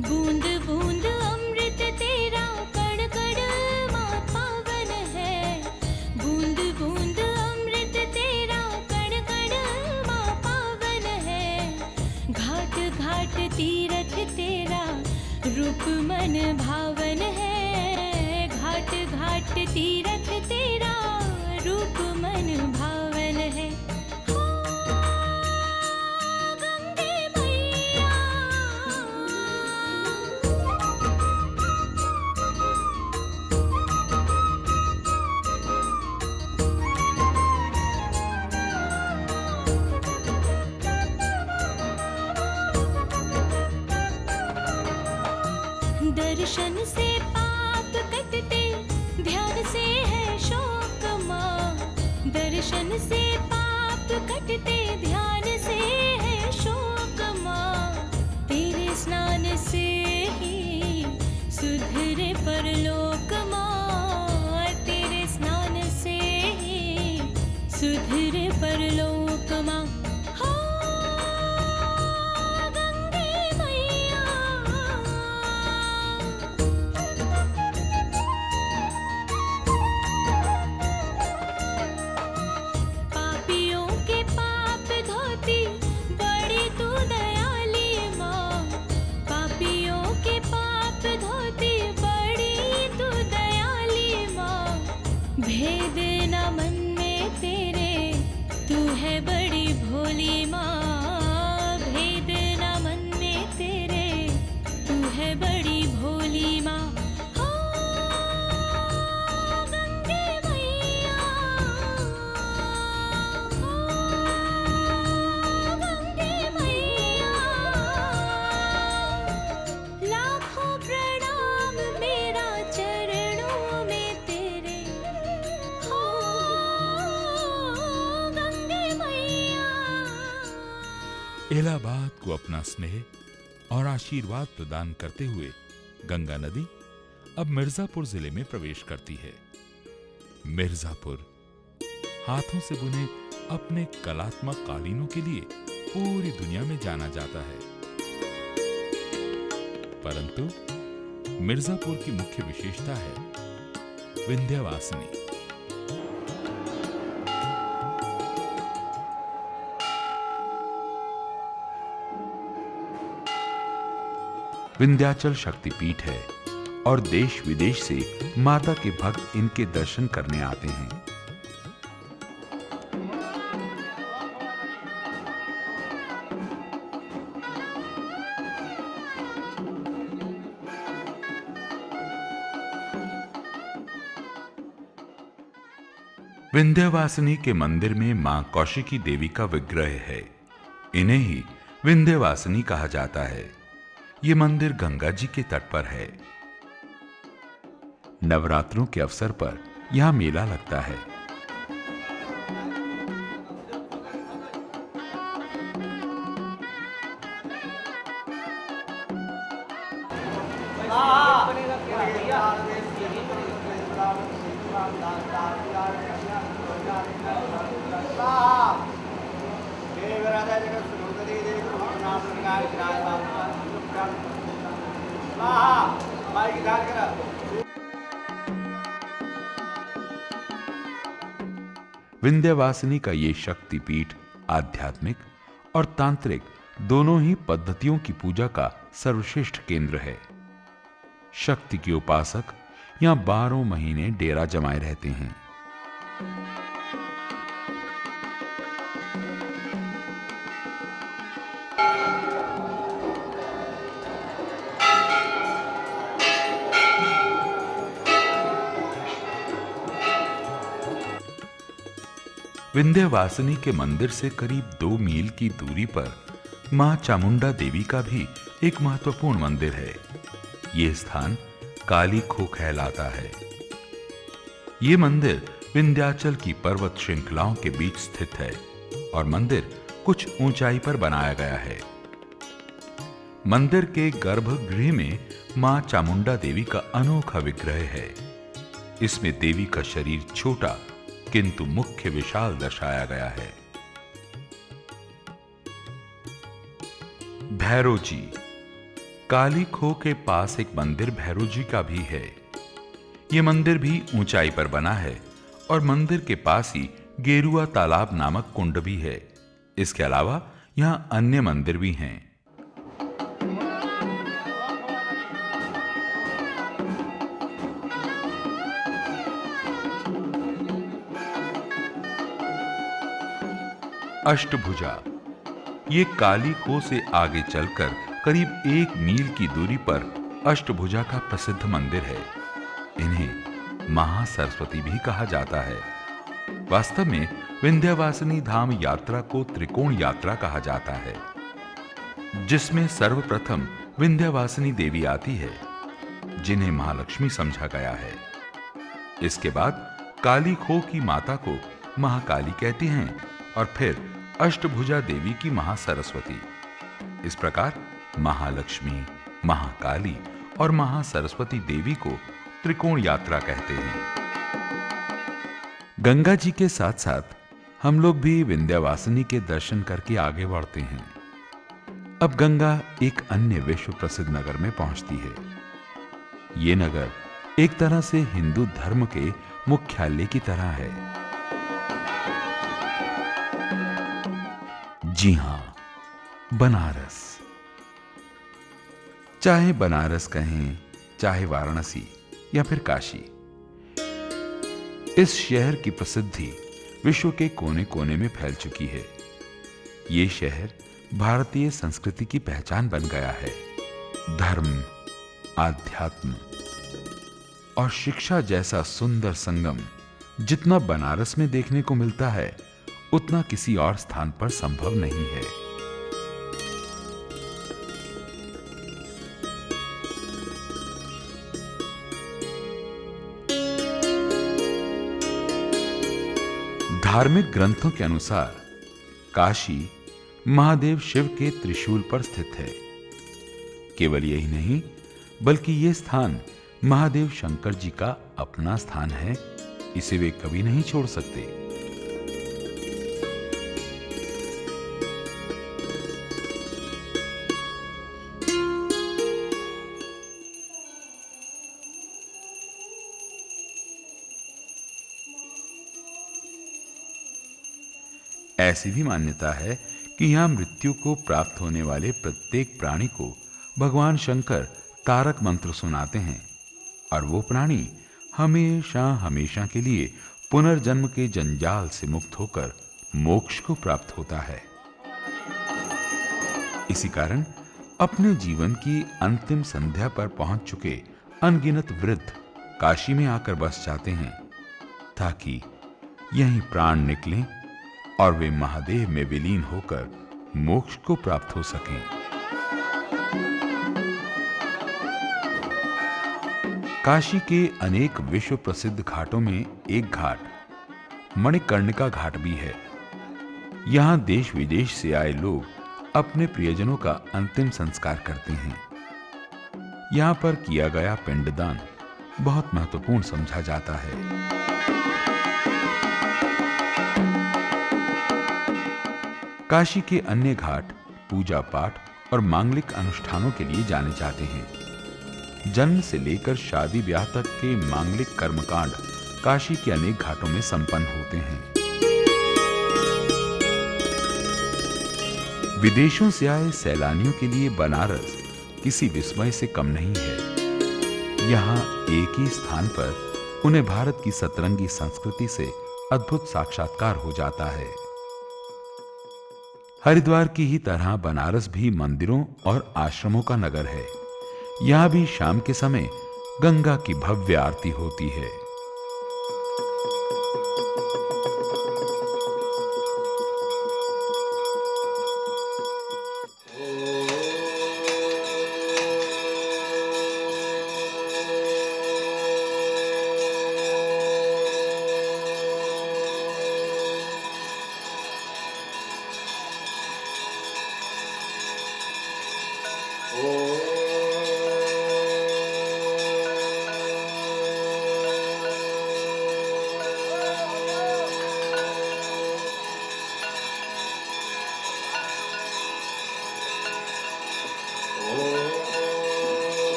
D: बूंद बूंद रूप मन भावन है, घाट घाट तीरथ तेरा रूप मन भावन है। हो गंगे मैया, दर्शन से पाप कटते, ध्यान से है शोक माँ। दर्शन से पाप कटते, ध्यान से है शोक माँ। तेरे स्नान से ही सुधरे परलोक माँ। तेरे स्नान से ही सुधरे परलोक माँ। हो गंगे मैया, पापियों के पाप धोती बड़ी तू दयाली माँ। पापियों के पाप धोती बड़ी तू दयाली माँ। भेद न मन में तेरे, तू है बड़ी भोली माँ। भेद न मन में तेरे, तू है बड़ी भोली माँ। हो गंगे मैया, हो गंगे मैया, लाखों प्रणाम मेरा चरणों में तेरे। हो गंगे मैया।
B: इलाहाबाद को अपना स्नेह और आशीर्वाद प्रदान करते हुए गंगा नदी अब मिर्जापुर जिले में प्रवेश करती है। मिर्जापुर हाथों से बुने अपने कलात्मक कालीनों के लिए पूरी दुनिया में जाना जाता है, परंतु मिर्जापुर की मुख्य विशेषता है विंध्यवासिनी।
C: विंध्याचल शक्तिपीठ है और देश विदेश से माता के भक्त इनके दर्शन करने आते हैं। विंध्यवासिनी के मंदिर में मां कौशिकी देवी का विग्रह है। इन्हें ही विंध्यवासिनी कहा जाता है। ये मंदिर गंगा जी के तट पर है। नवरात्रों के अवसर पर यहां मेला लगता है। विंध्यवासिनी का ये शक्तिपीठ आध्यात्मिक और तांत्रिक दोनों ही पद्धतियों की पूजा का सर्वश्रेष्ठ केंद्र है। शक्ति के उपासक यहां 12 महीने डेरा जमाए रहते हैं। विंध्यवासिनी के मंदिर से करीब 2 मील की दूरी पर मां चामुंडा देवी का भी एक महत्वपूर्ण मंदिर है। यह स्थान काली खो कहलाता है। यह मंदिर विंध्याचल की पर्वत श्रृंखलाओं के बीच स्थित है और मंदिर कुछ ऊंचाई पर बनाया गया है। मंदिर के गर्भगृह में मां चामुंडा देवी का अनोखा विग्रह है। इसमें देवी का शरीर छोटा किंतु मुख्य विशाल दर्शाया गया है। भैरव जी, काली खो के पास एक मंदिर भैरव जी का भी है। यह मंदिर भी ऊंचाई पर बना है और मंदिर के पास ही गेरुआ तालाब नामक कुंड भी है। इसके अलावा यहां अन्य मंदिर भी हैं। अष्टभुजा। ये काली खो से आगे चलकर करीब 1 मील की दूरी पर अष्टभुजा का प्रसिद्ध मंदिर है। इन्हें महासरस्वती भी कहा जाता है। वास्तव में विंध्यवासिनी धाम यात्रा को त्रिकोण यात्रा कहा जाता है, जिसमें सर्वप्रथम विंध्यवासिनी देवी आती है, जिन्हें महालक्ष्मी समझा गया है। इसके बाद काली खो की माता को महाकाली कहते हैं और फिर अष्टभुजा देवी की महासरस्वती। इस प्रकार महालक्ष्मी, महाकाली और महासरस्वती देवी को त्रिकोण यात्रा कहते हैं। गंगा जी के साथ साथ हम लोग भी विंध्यवासिनी के दर्शन करके आगे बढ़ते हैं। अब गंगा एक अन्य विश्व प्रसिद्ध नगर में पहुंचती है। यह नगर एक तरह से हिंदू धर्म के मुख्यालय की तरह है। जी हां, बनारस। चाहे बनारस कहें, चाहे वाराणसी या फिर काशी, इस शहर की प्रसिद्धि विश्व के कोने कोने में फैल चुकी है। यह शहर भारतीय संस्कृति की पहचान बन गया है। धर्म, आध्यात्म और शिक्षा जैसा सुंदर संगम जितना बनारस में देखने को मिलता है, उतना किसी और स्थान पर संभव नहीं है। धार्मिक ग्रंथों के अनुसार काशी महादेव शिव के त्रिशूल पर स्थित है। केवल यही नहीं, बल्कि यह स्थान महादेव शंकर जी का अपना स्थान है। इसे वे कभी नहीं छोड़ सकते। ऐसी भी मान्यता है कि यहां मृत्यु को प्राप्त होने वाले प्रत्येक प्राणी को भगवान शंकर तारक मंत्र सुनाते हैं और वो प्राणी हमेशा हमेशा के लिए पुनर्जन्म के जंजाल से मुक्त होकर मोक्ष को प्राप्त होता है। इसी कारण अपने जीवन की अंतिम संध्या पर पहुंच चुके अनगिनत वृद्ध काशी में आकर बस जाते हैं, ताकि यहीं प्राण निकलें और वे महादेव में विलीन होकर मोक्ष को प्राप्त हो सकें। काशी के अनेक विश्व प्रसिद्ध घाटों में एक घाट मणिकर्णिका घाट भी है। यहां देश विदेश से आए लोग अपने प्रियजनों का अंतिम संस्कार करते हैं। यहां पर किया गया पिंडदान बहुत महत्वपूर्ण समझा जाता है। काशी के अन्य घाट पूजा पाठ और मांगलिक अनुष्ठानों के लिए जाने जाते हैं। जन्म से लेकर शादी ब्याह तक के मांगलिक कर्मकांड काशी के अनेक घाटों में संपन्न होते हैं। विदेशों से आए सैलानियों के लिए बनारस किसी विस्मय से कम नहीं है। यहाँ एक ही स्थान पर उन्हें भारत की सतरंगी संस्कृति से अद्भुत साक्षात्कार हो जाता है। हरिद्वार की ही तरह बनारस भी मंदिरों और आश्रमों का नगर है। यहां भी शाम के समय गंगा की भव्य आरती होती है।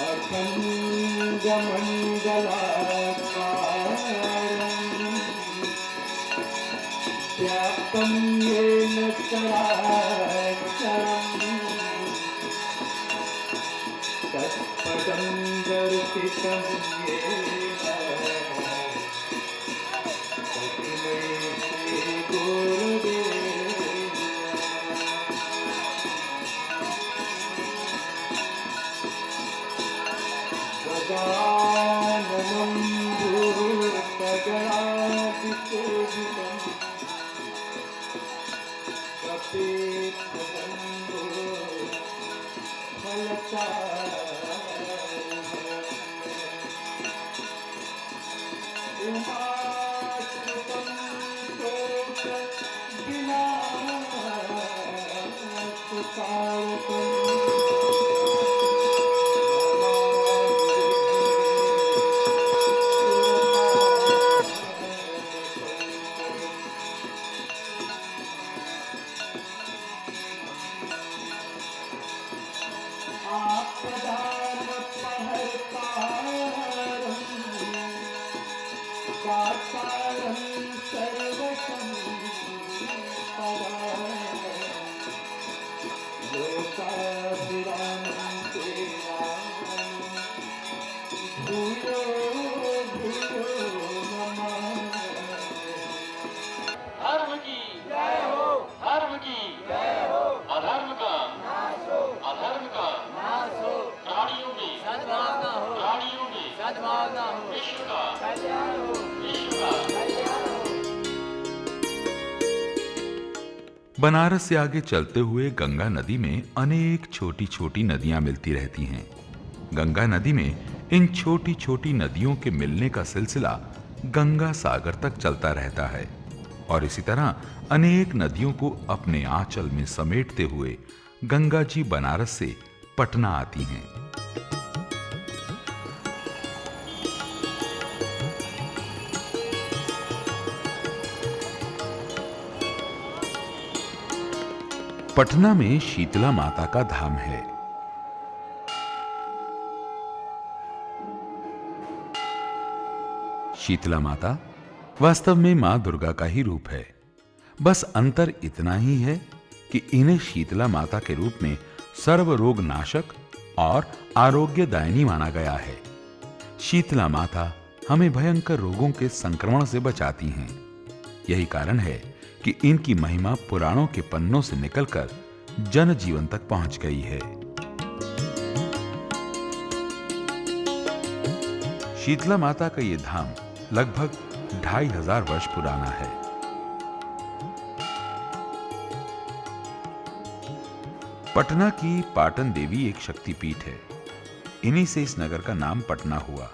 F: अखंड मंडलाकार रम्येन चराचरम् तत्पदं दर्शितं येन तस्मै श्रीगुरवे गजाननं भूतगणाधिसेवितं कपित्थजम्बो फलचारुणं उमाश्रितं दातारं सर्वसम्पदां लोकाभिरामं देवां भूयो भूयो नमामि।
G: धर्म की जय हो, धर्म की जय हो, अधर्म का नाश हो, अधर्म का नाश हो, प्राणियों में सद्भावना हो, प्राणियों में सद्भावना हो, विश्व का कल्याण हो, विश्व का कल्याण हो।
C: बनारस से आगे चलते हुए गंगा नदी में अनेक छोटी छोटी नदियां मिलती रहती हैं। गंगा नदी में इन छोटी छोटी नदियों के मिलने का सिलसिला गंगा सागर तक चलता रहता है और इसी तरह अनेक नदियों को अपने आंचल में समेटते हुए गंगा जी बनारस से पटना आती हैं। पटना में शीतला माता का धाम है। शीतला माता वास्तव में मां दुर्गा का ही रूप है। बस अंतर इतना ही है कि इन्हें शीतला माता के रूप में सर्व रोग नाशक और आरोग्यदायिनी माना गया है। शीतला माता हमें भयंकर रोगों के संक्रमण से बचाती हैं। यही कारण है कि इनकी महिमा पुराणों के पन्नों से निकलकर जन जीवन तक पहुंच गई है। शीतला माता का यह धाम लगभग 2500 वर्ष पुराना है। पटना की पाटन देवी एक शक्तिपीठ है। इन्हीं से इस नगर का नाम पटना हुआ।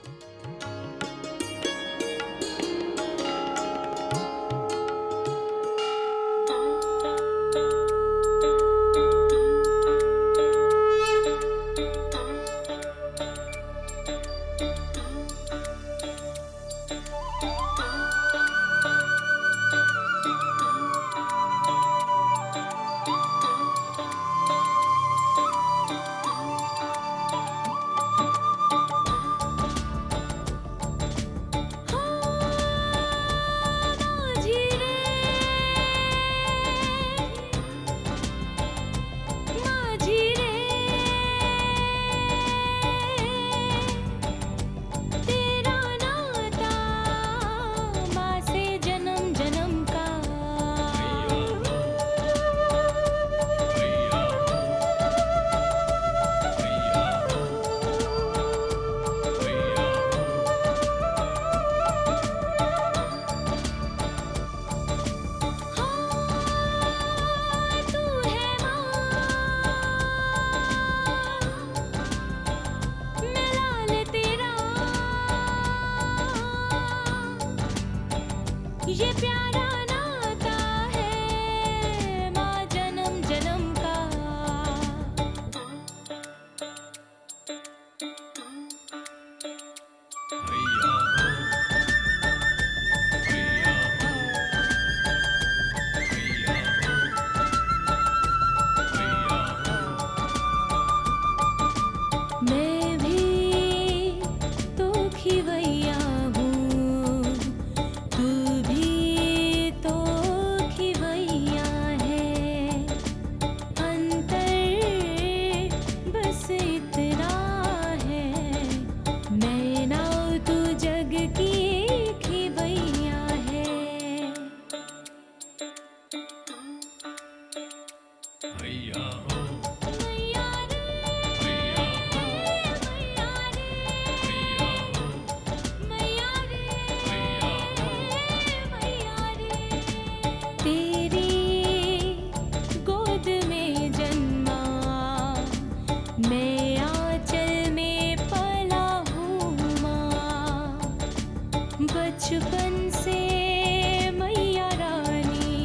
D: मैया रे मैया रे तेरी गोद में जन्मा मैं आंचल में पला हूँ माँ बचपन से मैया रानी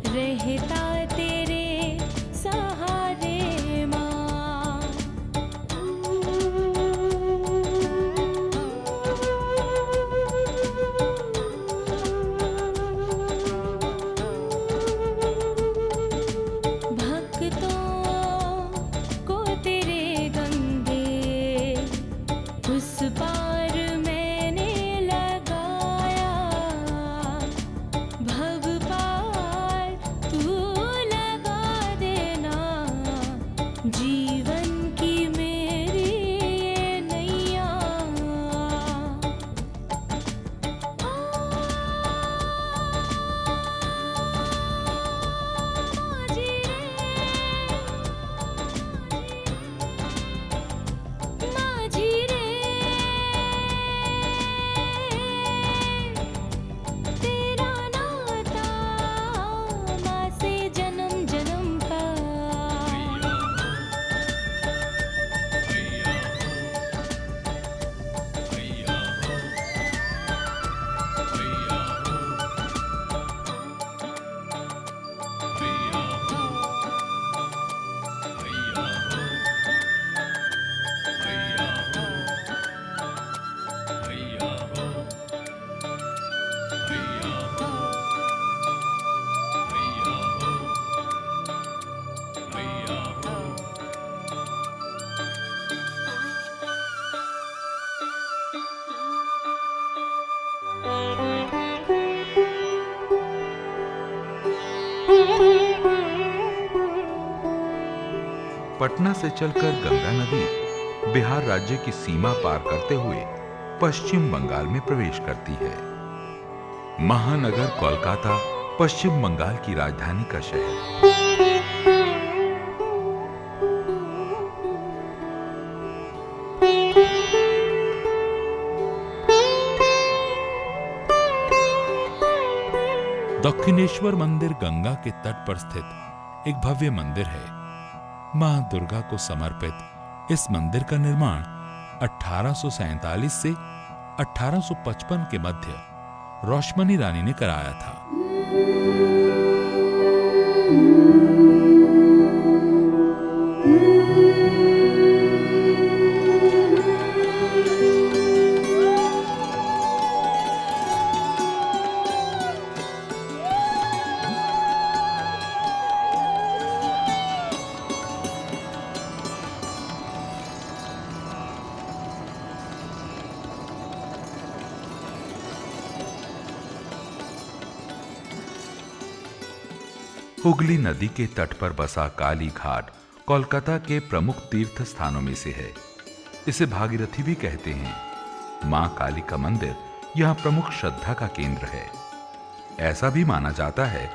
D: रहता तेरे सहारे माँ भक्तों को तेरे गंगे उस पार मैंने लगाया भव पार तू लगा देना जीवन की मेरी ये नैया माझी रे तेरा नाता माँ से जन्म जन्म का
C: पटना से चलकर गंगा नदी बिहार राज्य की सीमा पार करते हुए पश्चिम बंगाल में प्रवेश करती है। महानगर कोलकाता पश्चिम बंगाल की राजधानी का शहर।
B: दक्षिणेश्वर मंदिर गंगा के तट पर स्थित एक भव्य मंदिर है। मां दुर्गा को समर्पित इस मंदिर का निर्माण 1847 से 1855 के मध्य रोशमनी रानी ने कराया था।
C: हुगली नदी के तट पर बसा काली घाट कोलकाता के प्रमुख तीर्थ स्थानों में से है। इसे भागीरथी भी कहते हैं। मां काली का मंदिर यहां प्रमुख श्रद्धा का केंद्र है। ऐसा भी माना जाता है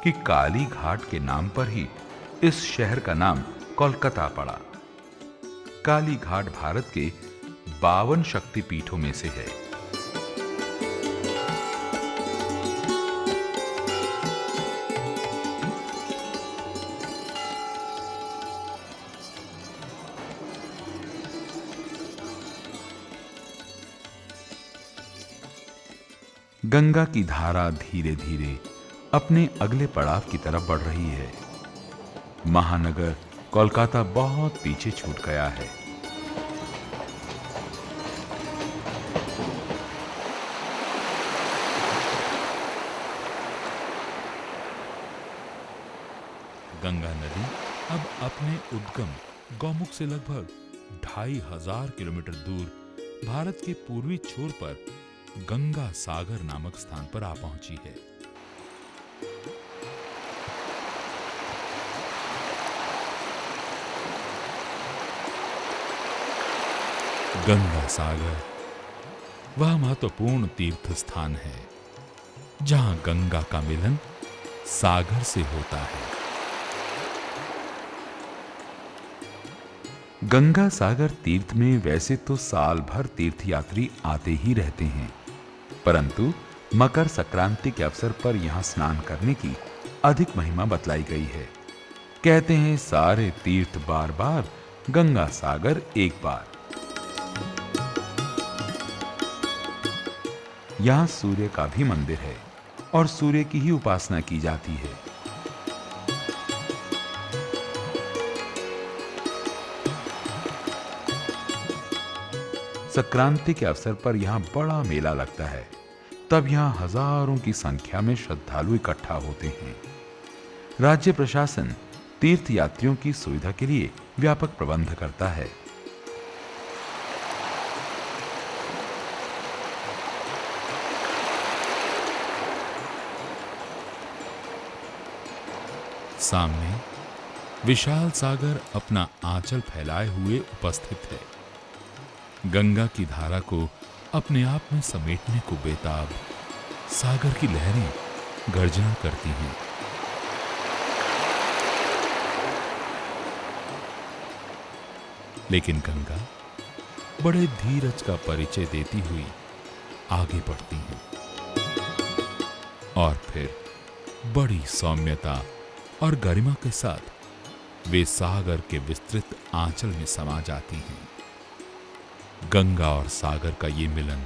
C: कि काली घाट के नाम पर ही इस शहर का नाम कोलकाता पड़ा। काली घाट भारत के 52 शक्तिपीठों में से है। गंगा की धारा धीरे धीरे अपने अगले पड़ाव की तरफ बढ़ रही है। महानगर कोलकाता बहुत पीछे छूट गया है।
B: गंगा नदी अब अपने उद्गम गौमुख से लगभग 2500 किलोमीटर दूर भारत के पूर्वी छोर पर गंगा सागर नामक स्थान पर आ पहुंची है। गंगा सागर वह महत्वपूर्ण तीर्थ स्थान है जहां गंगा का मिलन सागर से होता है।
C: गंगा सागर तीर्थ में वैसे तो साल भर तीर्थयात्री आते ही रहते हैं, परंतु मकर संक्रांति के अवसर पर यहां स्नान करने की अधिक महिमा बतलाई गई है। कहते हैं सारे तीर्थ बार बार, गंगा सागर एक बार। यहां सूर्य का भी मंदिर है और सूर्य की ही उपासना की जाती है। संक्रांति के अवसर पर यहां बड़ा मेला लगता है। तब यहां हजारों की संख्या में श्रद्धालु इकट्ठा होते हैं। राज्य प्रशासन तीर्थयात्रियों की सुविधा के लिए व्यापक प्रबंध करता है।
B: सामने विशाल सागर अपना आंचल फैलाए हुए उपस्थित है। गंगा की धारा को अपने आप में समेटने को बेताब सागर की लहरें गर्जना करती हैं। लेकिन गंगा बड़े धीरज का परिचय देती हुई आगे बढ़ती हैं और फिर बड़ी सौम्यता और गरिमा के साथ वे सागर के विस्तृत आंचल में समा जाती हैं। गंगा और सागर का ये मिलन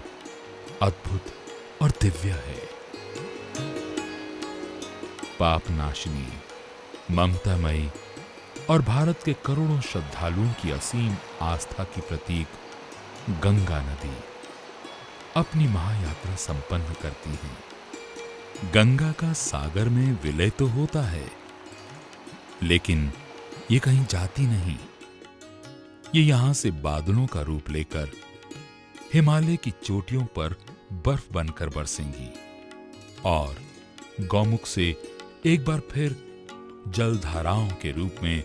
B: अद्भुत और दिव्य है। पापनाशिनी, ममतामयी और भारत के करोड़ों श्रद्धालुओं की असीम आस्था की प्रतीक गंगा नदी अपनी महायात्रा संपन्न करती है। गंगा का सागर में विलय तो होता है, लेकिन ये कहीं जाती नहीं। ये यहां से बादलों का रूप लेकर हिमालय की चोटियों पर बर्फ बनकर बरसेंगी और गौमुख से एक बार फिर जलधाराओं के रूप में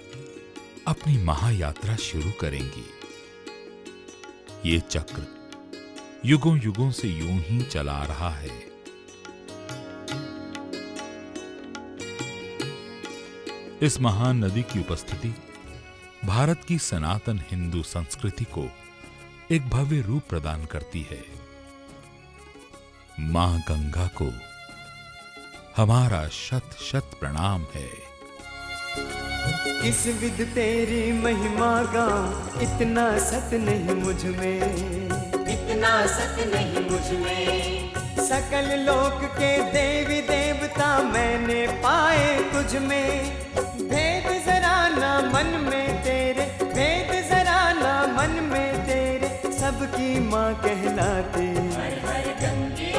B: अपनी महायात्रा शुरू करेंगी। ये चक्र युगों युगों से यूं ही चला रहा है। इस महान नदी की उपस्थिति भारत की सनातन हिंदू संस्कृति को एक भव्य रूप प्रदान करती है। मां गंगा को हमारा शत शत प्रणाम है।
H: किस विध तेरी महिमा गाऊं, इतना सत नहीं मुझ में,
A: इतना सत नहीं मुझ में।
H: सकल लोक के देवी देवता मैंने पाए तुझ में। भेद जरा ना मन में तेरे, भेद जरा ना मन में तेरे, सबकी माँ कहलाती
A: हर हर गंगे